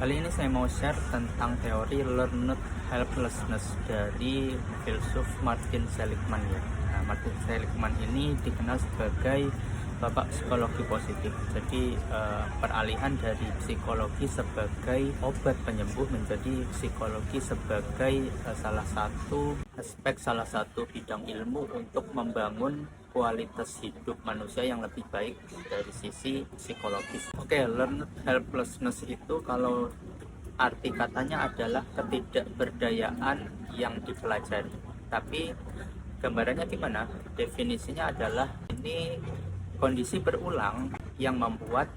Kali ini saya mau share tentang teori learned helplessness dari filsuf Martin Seligman ya. Nah, Martin Seligman ini dikenal sebagai bapak psikologi positif. Jadi peralihan dari psikologi sebagai obat penyembuh menjadi psikologi sebagai salah satu aspek, salah satu bidang ilmu untuk membangun kualitas hidup manusia yang lebih baik dari sisi psikologis. Oke, learned helplessness itu kalau arti katanya adalah ketidakberdayaan yang dipelajari. Tapi gambarannya gimana? Definisinya adalah ini kondisi berulang yang membuat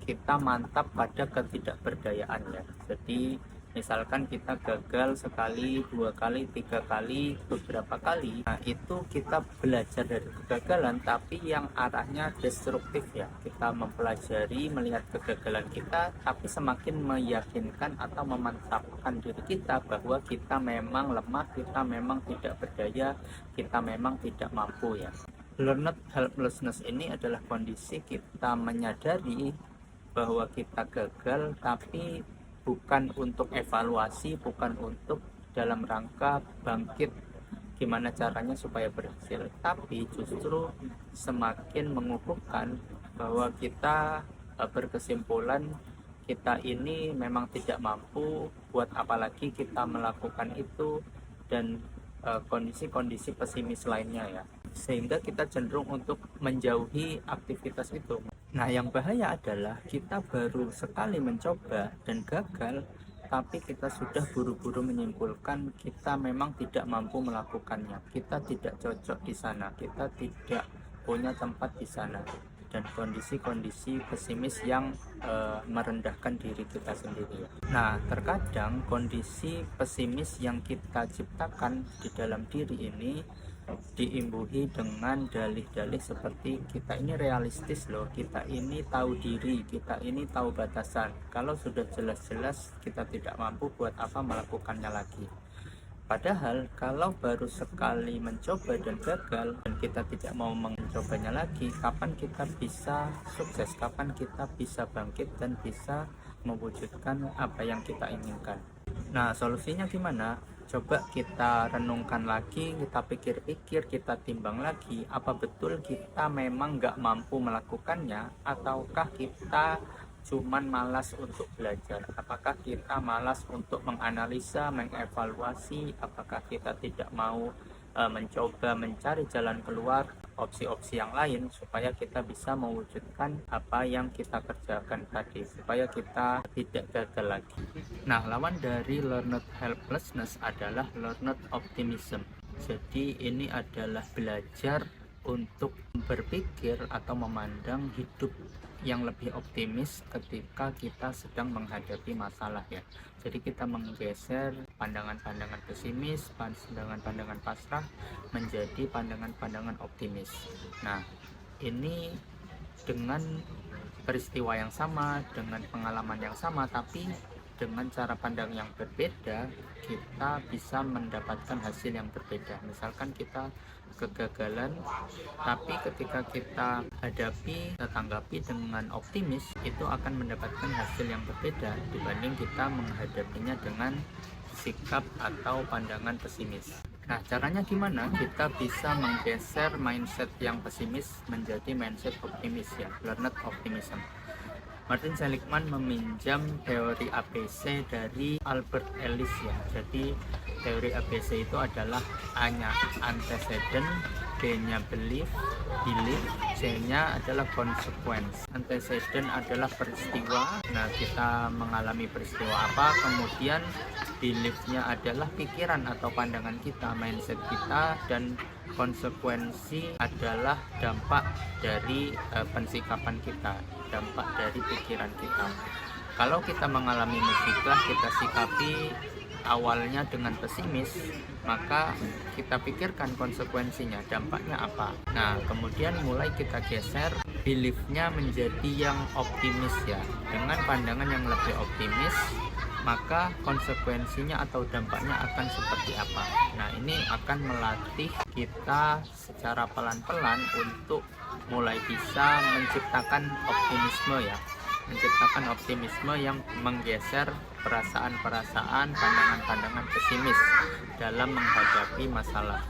kita mantap pada ketidakberdayaannya. Jadi misalkan kita gagal sekali, 2 kali, 3 kali, beberapa kali, nah itu kita belajar dari kegagalan, tapi yang arahnya destruktif ya. Kita mempelajari, melihat kegagalan kita, tapi semakin meyakinkan atau memantapkan diri kita bahwa kita memang lemah, kita memang tidak berdaya, kita memang tidak mampu ya. Learned helplessness ini adalah kondisi kita menyadari bahwa kita gagal, tapi bukan untuk evaluasi, bukan untuk dalam rangka bangkit gimana caranya supaya berhasil, tapi justru semakin mengukuhkan bahwa kita berkesimpulan kita ini memang tidak mampu, buat apalagi kita melakukan itu, dan kondisi-kondisi pesimis lainnya ya, sehingga kita cenderung untuk menjauhi aktivitas itu. Nah, yang bahaya adalah kita baru sekali mencoba dan gagal, tapi kita sudah buru-buru menyimpulkan kita memang tidak mampu melakukannya, kita tidak cocok di sana, kita tidak punya tempat di sana, dan kondisi-kondisi pesimis yang merendahkan diri kita sendiri. Nah, terkadang kondisi pesimis yang kita ciptakan di dalam diri ini diimbuhi dengan dalih-dalih seperti kita ini realistis loh, kita ini tahu diri, kita ini tahu batasan. Kalau sudah jelas-jelas kita tidak mampu, buat apa melakukannya lagi? Padahal kalau baru sekali mencoba dan gagal, dan kita tidak mau mencobanya lagi, kapan kita bisa sukses, kapan kita bisa bangkit dan bisa mewujudkan apa yang kita inginkan? Nah, solusinya gimana? Coba kita renungkan lagi, kita pikir-pikir, kita timbang lagi, apa betul kita memang nggak mampu melakukannya, ataukah kita cuman malas untuk belajar, apakah kita malas untuk menganalisa, mengevaluasi, apakah kita tidak mau mencoba mencari jalan keluar, opsi-opsi yang lain supaya kita bisa mewujudkan apa yang kita kerjakan tadi, supaya kita tidak gagal lagi. Nah, lawan dari learned helplessness adalah learned optimism. Jadi ini adalah belajar untuk berpikir atau memandang hidup yang lebih optimis ketika kita sedang menghadapi masalah ya. Jadi kita menggeser pandangan-pandangan pesimis, pandangan-pandangan pasrah menjadi pandangan-pandangan optimis. Nah, ini dengan peristiwa yang sama, dengan pengalaman yang sama, tapi dengan cara pandang yang berbeda, kita bisa mendapatkan hasil yang berbeda. Misalkan kita kegagalan, tapi ketika kita hadapi, kita tanggapi dengan optimis, itu akan mendapatkan hasil yang berbeda dibanding kita menghadapinya dengan sikap atau pandangan pesimis. Nah, caranya gimana? Kita bisa menggeser mindset yang pesimis menjadi mindset optimis ya, learned optimism. Martin Seligman meminjam teori ABC dari Albert Ellis ya. Jadi teori ABC itu adalah A-nya antecedent, B-nya belief, C-nya adalah consequence. Antecedent adalah peristiwa. Nah, kita mengalami peristiwa apa, kemudian belief-nya adalah pikiran atau pandangan kita, mindset kita, dan konsekuensi adalah dampak dari pensikapan kita, dampak dari pikiran kita. Kalau kita mengalami musibah, kita sikapi awalnya dengan pesimis, maka kita pikirkan konsekuensinya, dampaknya apa. Nah, kemudian mulai kita geser beliefnya menjadi yang optimis ya. Dengan pandangan yang lebih optimis, maka konsekuensinya atau dampaknya akan seperti apa. Nah, ini akan melatih kita secara pelan-pelan untuk mulai bisa menciptakan optimisme ya. menciptakan optimisme yang menggeser perasaan-perasaan, pandangan-pandangan pesimis dalam menghadapi masalah.